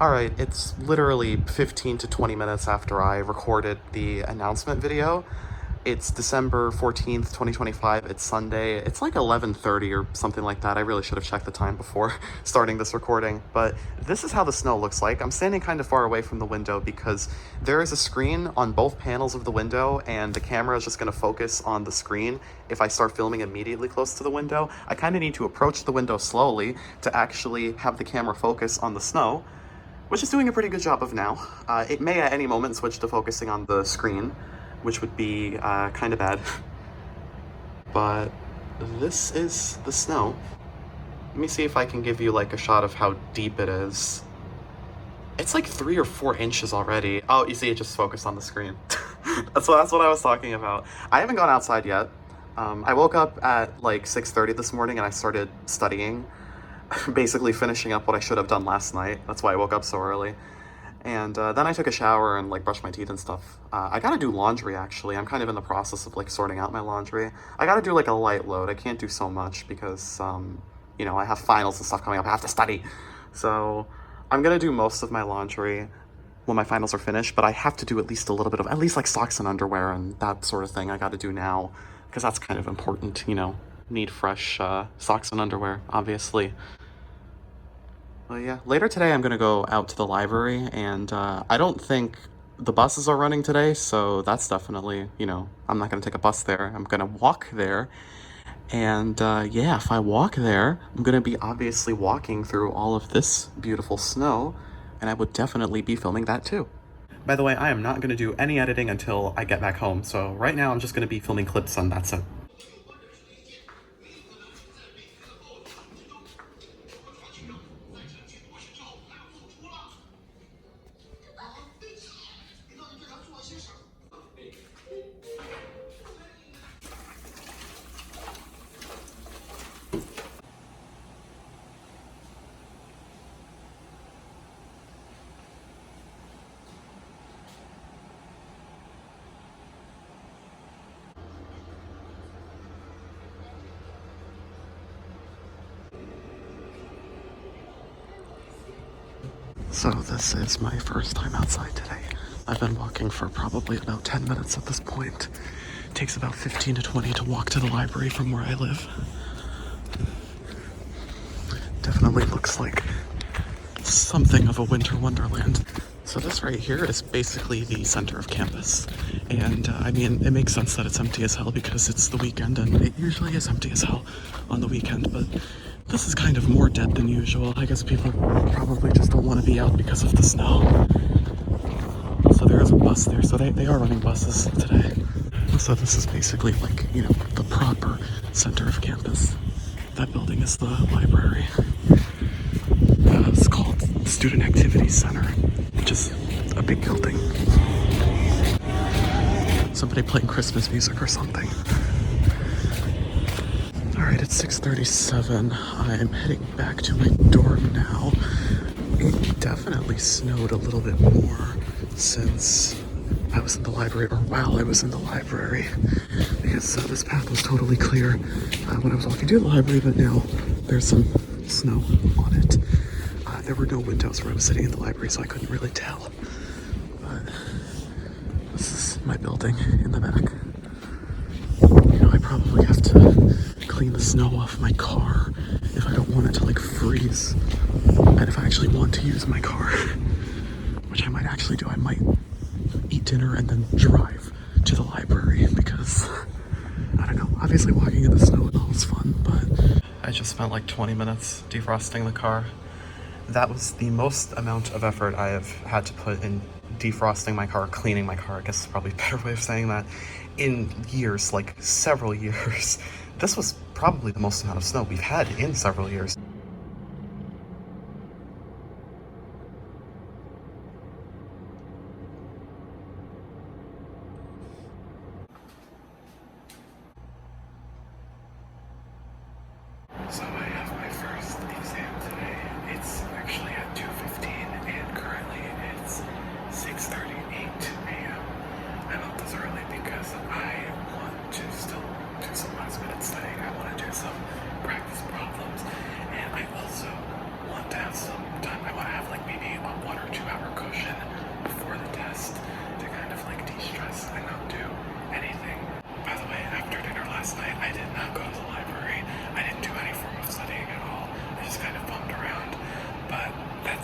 Alright, it's literally 15 to 20 minutes after I recorded the announcement video. It's December 14th, 2025. It's Sunday. It's like 11:30 or something like that. I really should have checked the time before starting this recording. But this is how the snow looks like. I'm standing kind of far away from the window because there is a screen on both panels of the window, and the camera is just going to focus on the screen if I start filming immediately close to the window. I kind of need to approach the window slowly to actually have the camera focus on the snow, which is doing a pretty good job of now. It may at any moment switch to focusing on the screen, which would be kind of bad. But this is the snow. Let me see if I can give you like a shot of how deep it is. It's like 3 or 4 inches already. Oh, you see, it just focused on the screen. That's what I was talking about. I haven't gone outside yet. I woke up at like 6:30 this morning and I started studying. Basically finishing up what I should have done last night. That's why I woke up so early. And then I took a shower and like brushed my teeth and stuff. I gotta do laundry actually. I'm kind of in the process of like sorting out my laundry. I gotta do like a light load. I can't do so much because, you know, I have finals and stuff coming up. I have to study. So I'm gonna do most of my laundry when my finals are finished, but I have to do at least a little bit of, at least like socks and underwear and that sort of thing I gotta do now because that's kind of important, you know. Need fresh socks and underwear, obviously. Well, yeah, later today I'm gonna go out to the library, and I don't think the buses are running today, so that's definitely, you know, I'm not gonna take a bus there. I'm gonna walk there, and yeah, if I walk there, I'm gonna be obviously walking through all of this beautiful snow, and I would definitely be filming that too. By the way, I am not gonna do any editing until I get back home, so right now I'm just gonna be filming clips and that's it. So this is my first time outside today. I've been walking for probably about 10 minutes at this point. It takes about 15 to 20 to walk to the library from where I live. Definitely looks like something of a winter wonderland. So this right here is basically the center of campus. And I mean, it makes sense that it's empty as hell because it's the weekend and it usually is empty as hell on the weekend, but this is kind of more dead than usual. I guess people probably just don't want to be out because of the snow. So there is a bus there, so they are running buses today. So this is basically like, you know, the proper center of campus. That building is the library. It's called Student Activities Center, which is a big building. Somebody playing Christmas music or something. Alright, it's 6:37. I'm heading back to my dorm now. It definitely snowed a little bit more since I was in the library, or while I was in the library, because this path was totally clear when I was walking to the library, but now there's some snow on it. There were no windows where I was sitting in the library, so I couldn't really tell. But this is my building in the back. You know, I probably have to clean the snow off my car if I don't want it to like freeze. And if I actually want to use my car, which I might actually do, I might eat dinner and then drive to the library because, I don't know, obviously walking in the snow and all is fun, but I just spent like 20 minutes defrosting the car. That was the most amount of effort I have had to put in defrosting my car, cleaning my car, I guess is probably a better way of saying that, in years, like several years. This was probably the most amount of snow we've had in several years. So I have my first exam today. It's actually at 2:15 and currently it's 6:38 a.m. I'm up this early because I want to still do some last minute studying. I want to do some practice problems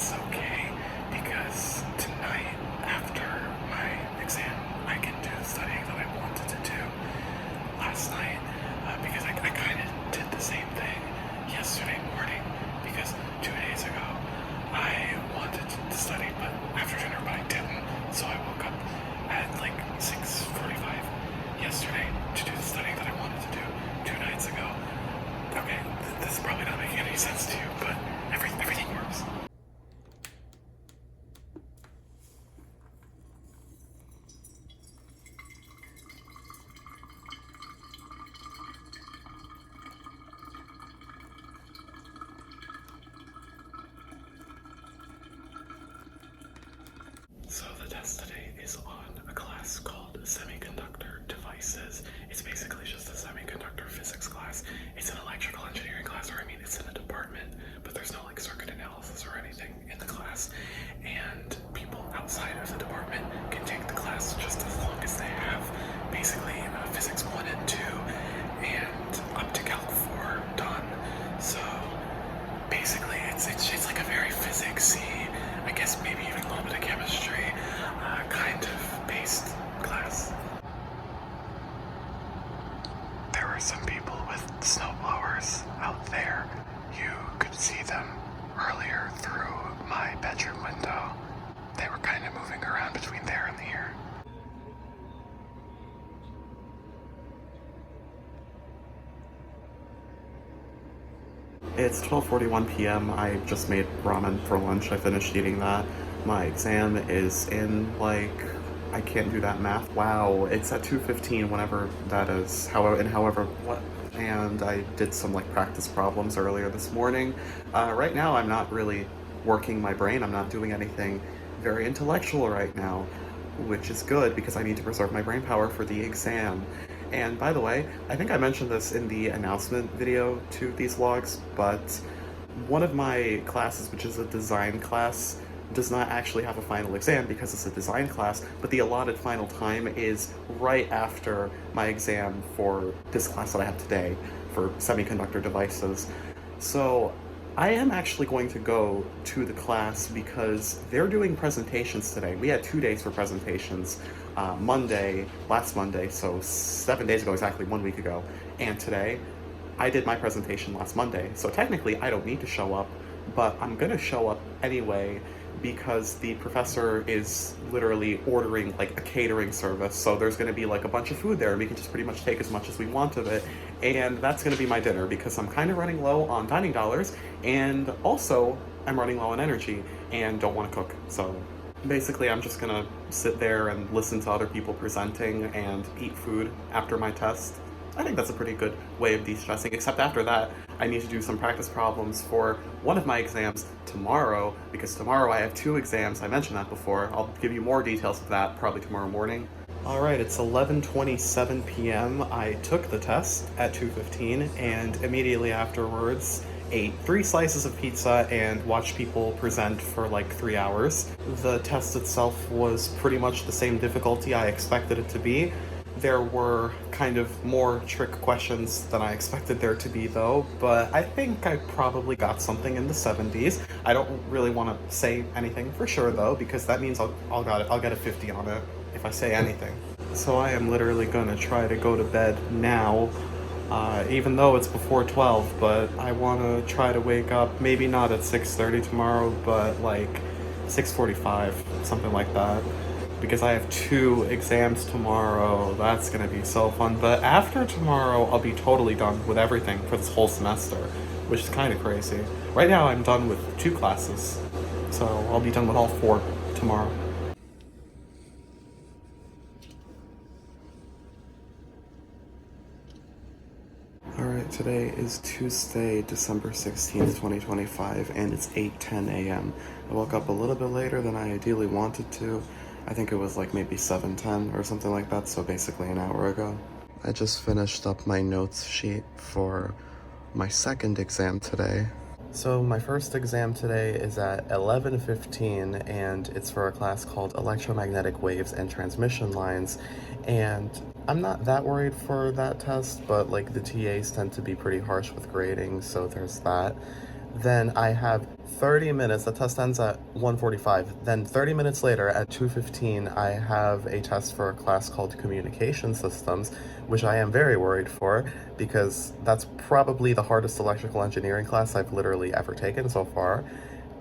it's okay because tonight, after my exam, I can do the studying that I wanted to do last night, because I kind of did the same thing yesterday morning, because 2 days ago I wanted to study but after dinner, but I didn't, so I woke up at like 6:45 yesterday to do the studying that I wanted to do 2 nights ago. Okay, this is probably not making any sense to you, but everything works. So the test today is on a class called Semiconductor Devices. It's basically just a semiconductor physics class. It's an electrical engineering class, or I mean, it's in a department, but there's no like circuit analysis or anything in the class. And people outside of the department can take the class just as long as they have basically physics 1 and 2 and up to calc 4 done. So basically it's like a very physicsy, I guess maybe even a little bit of chemistry kind of based class. There were some people with snowblowers out there. You could see them earlier through my bedroom window. They were kind of moving around between there and here. It's 12:41 p.m. I just made ramen for lunch. I finished eating that. My exam is in like, I can't do that math. Wow, it's at 2:15 whenever that is. However, what? And I did some like practice problems earlier this morning. Right now I'm not really working my brain. I'm not doing anything very intellectual right now, which is good because I need to preserve my brain power for the exam. And by the way, I think I mentioned this in the announcement video to these vlogs, but one of my classes, which is a design class, does not actually have a final exam because it's a design class, but the allotted final time is right after my exam for this class that I have today for semiconductor devices. So I am actually going to go to the class because they're doing presentations today. We had 2 days for presentations. Last Monday, so 7 days ago, exactly 1 week ago, and today. I did my presentation last Monday, so technically I don't need to show up, but I'm gonna show up anyway because the professor is literally ordering like a catering service, so there's gonna be like a bunch of food there and we can just pretty much take as much as we want of it, and that's gonna be my dinner because I'm kind of running low on dining dollars, and also I'm running low on energy and don't want to cook, so basically I'm just gonna sit there and listen to other people presenting and eat food after my test. I think that's a pretty good way of de-stressing, except after that, I need to do some practice problems for one of my exams tomorrow, because tomorrow I have 2 exams. I mentioned that before. I'll give you more details of that probably tomorrow morning. Alright, it's 11:27 p.m. I took the test at 2:15 and immediately afterwards ate 3 slices of pizza and watched people present for like 3 hours. The test itself was pretty much the same difficulty I expected it to be. There were kind of more trick questions than I expected there to be though, but I think I probably got something in the 70s. I don't really want to say anything for sure though, because that means I'll get a 50 on it if I say anything. So I am literally gonna try to go to bed now, even though it's before 12, but I want to try to wake up, maybe not at 6:30 tomorrow, but like 6:45, something like that. Because I have 2 exams tomorrow. That's gonna be so fun. But after tomorrow, I'll be totally done with everything for this whole semester, which is kind of crazy. Right now, I'm done with 2 classes, so I'll be done with all 4 tomorrow. Alright, today is Tuesday, December 16th, 2025, and it's 8:10 a.m. I woke up a little bit later than I ideally wanted to. I think it was like maybe 7:10 or something like that, so basically an hour ago. I just finished up my notes sheet for my second exam today. So my first exam today is at 11:15, and it's for a class called Electromagnetic Waves and Transmission Lines, and I'm not that worried for that test, but like the TAs tend to be pretty harsh with grading, so there's that. Then I have 30 minutes. The test ends at 1:45. Then 30 minutes later at 2:15, I have a test for a class called Communication Systems, which I am very worried for because that's probably the hardest electrical engineering class I've literally ever taken so far.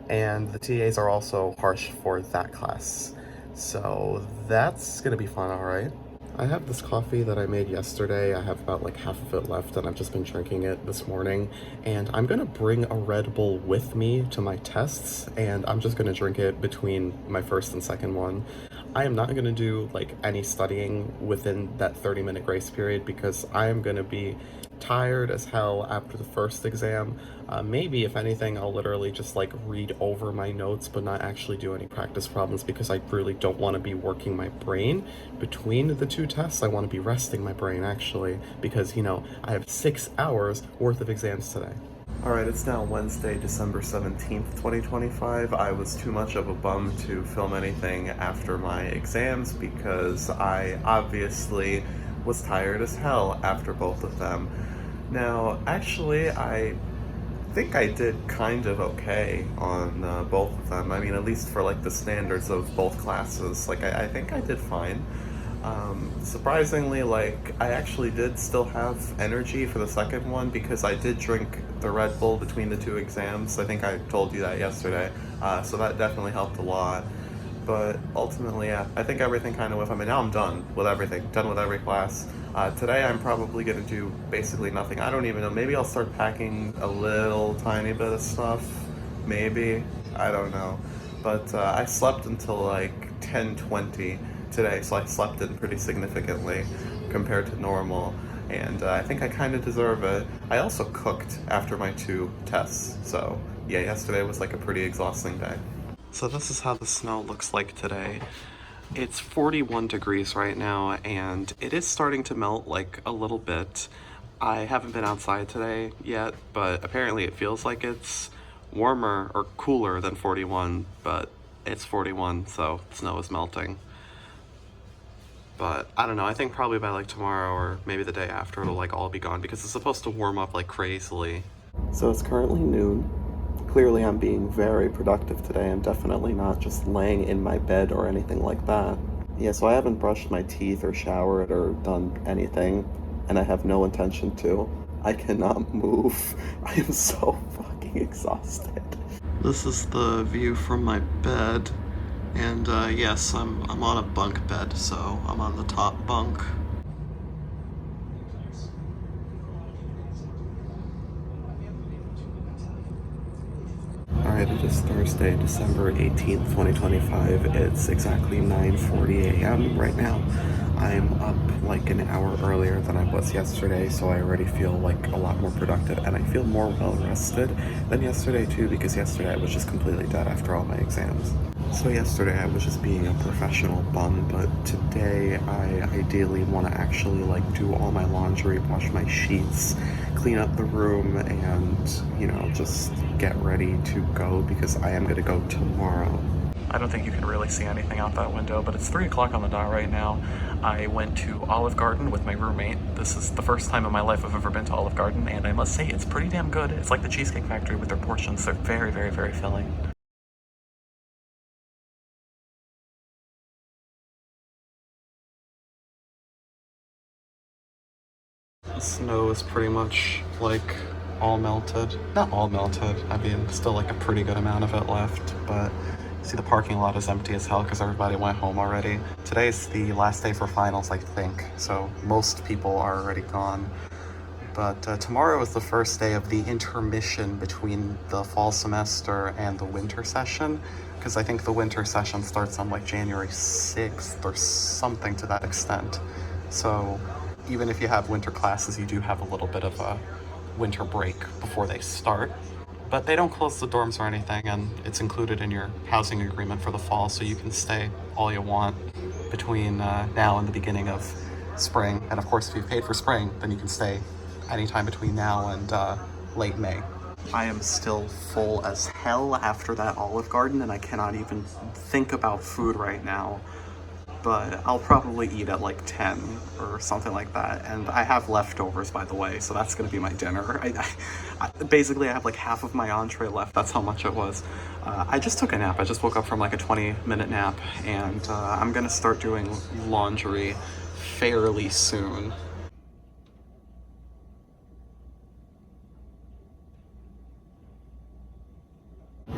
And the TAs are also harsh for that class. So that's gonna be fun, all right. I have this coffee that I made yesterday. I have about like half of it left and I've just been drinking it this morning. And I'm gonna bring a Red Bull with me to my tests and I'm just gonna drink it between my first and second one. I am not gonna do like any studying within that 30-minute grace period because I am gonna be tired as hell after the first exam. Maybe, if anything, I'll literally just like read over my notes but not actually do any practice problems because I really don't want to be working my brain between the two tests. I want to be resting my brain actually because, you know, I have 6 hours worth of exams today. Alright, it's now Wednesday, December 17th, 2025. I was too much of a bum to film anything after my exams because I obviously was tired as hell after both of them. Now, actually, I think I did kind of okay on both of them. I mean, at least for like the standards of both classes. Like, I think I did fine. Surprisingly, like, I actually did still have energy for the second one because I did drink the Red Bull between the two exams. I think I told you that yesterday. So that definitely helped a lot. But ultimately, yeah, I think everything kind of went. I mean, now I'm done with everything, done with every class. Today I'm probably gonna do basically nothing. I don't even know. Maybe I'll start packing a little tiny bit of stuff. Maybe. I don't know. But I slept until like 10:20 today, so I slept in pretty significantly compared to normal. And I think I kind of deserve it. I also cooked after my 2 tests. So yeah, yesterday was like a pretty exhausting day. So this is how the snow looks like today. It's 41 degrees right now and it is starting to melt like a little bit. I haven't been outside today yet, but apparently it feels like it's warmer or cooler than 41, but it's 41, so snow is melting. But I don't know, I think probably by like tomorrow or maybe the day after it'll like all be gone because it's supposed to warm up like crazily. So it's currently noon. Clearly I'm being very productive today. I'm definitely not just laying in my bed or anything like that. Yeah, so I haven't brushed my teeth or showered or done anything, and I have no intention to. I cannot move. I am so fucking exhausted. This is the view from my bed, and yes, I'm on a bunk bed, so I'm on the top bunk. Alright, it is Thursday, December 18th, 2025. It's exactly 9:40 a.m. right now. I'm up like an hour earlier than I was yesterday, so I already feel like a lot more productive, and I feel more well rested than yesterday too, because yesterday I was just completely dead after all my exams. So yesterday I was just being a professional bum, but today I ideally want to actually like do all my laundry, wash my sheets, clean up the room, and, you know, just get ready to go because I am going to go tomorrow. I don't think you can really see anything out that window, but it's 3 o'clock on the dot right now. I went to Olive Garden with my roommate. This is the first time in my life I've ever been to Olive Garden, and I must say it's pretty damn good. It's like the Cheesecake Factory with their portions. They're very, very, very filling. The snow is pretty much like all melted. Not all melted, I mean, still like a pretty good amount of it left, but see the parking lot is empty as hell because everybody went home already. Today's the last day for finals, I think, so most people are already gone. But tomorrow is the first day of the intermission between the fall semester and the winter session, because I think the winter session starts on like January 6th or something to that extent. So even if you have winter classes, you do have a little bit of a winter break before they start. But they don't close the dorms or anything, and it's included in your housing agreement for the fall, so you can stay all you want between now and the beginning of spring. And of course, if you've paid for spring, then you can stay anytime between now and late May. I am still full as hell after that Olive Garden, and I cannot even think about food right now. but I'll probably eat at like 10 or something like that. And I have leftovers, by the way, so that's gonna be my dinner. Basically, I have like half of my entree left. That's how much it was. I just took a nap. I just woke up from like a 20-minute nap, and I'm gonna start doing laundry fairly soon.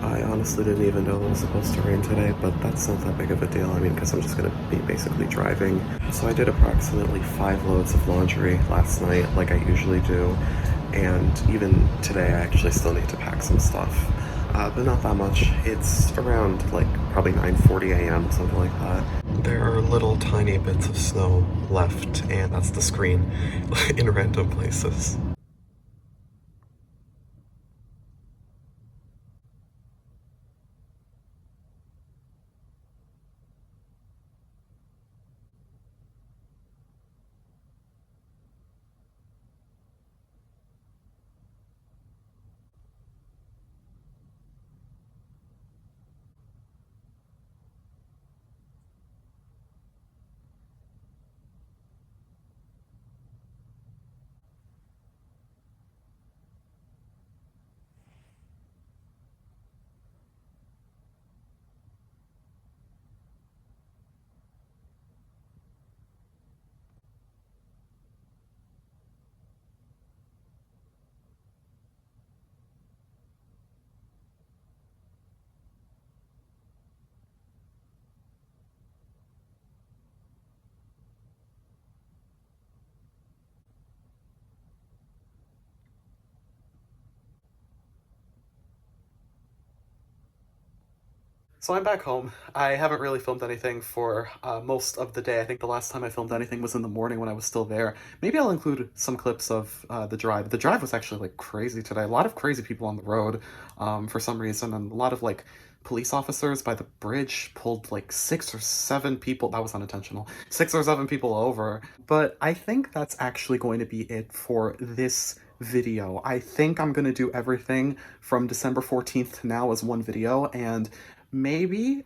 I honestly didn't even know it was supposed to rain today, but that's not that big of a deal. I mean, because I'm just going to be basically driving. So I did approximately 5 loads of laundry last night, like I usually do. And even today, I actually still need to pack some stuff. But not that much. It's around like probably 9:40 a.m., something like that. There are little tiny bits of snow left, and that's the screen in random places. So I'm back home. I haven't really filmed anything for most of the day. I think the last time I filmed anything was in the morning when I was still there. Maybe I'll include some clips of the drive. The drive was actually like crazy today. A lot of crazy people on the road for some reason, and a lot of like police officers by the bridge pulled like 6 or 7 people. That was unintentional. 6 or 7 people over. But I think that's actually going to be it for this video. I think I'm going to do everything from December 14th to now as one video, and maybe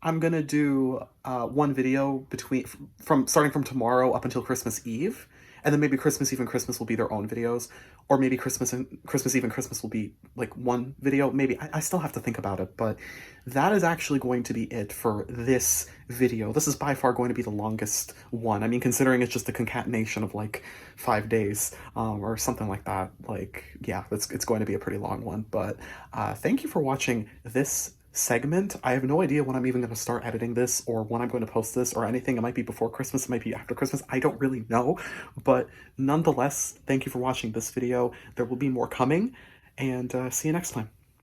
I'm gonna do one video between from starting from tomorrow up until Christmas Eve, and then maybe Christmas Eve and Christmas will be their own videos, or maybe Christmas Eve and Christmas will be like one video. Maybe I still have to think about it, but that is actually going to be it for this video. This is by far going to be the longest one. I mean, considering it's just a concatenation of like 5 days or something like that. Like, yeah, it's going to be a pretty long one. But thank you for watching this segment. I have no idea when I'm even going to start editing this or when I'm going to post this or anything. It might be before Christmas, it might be after Christmas. I don't really know. But nonetheless, thank you for watching this video. There will be more coming, and see you next time.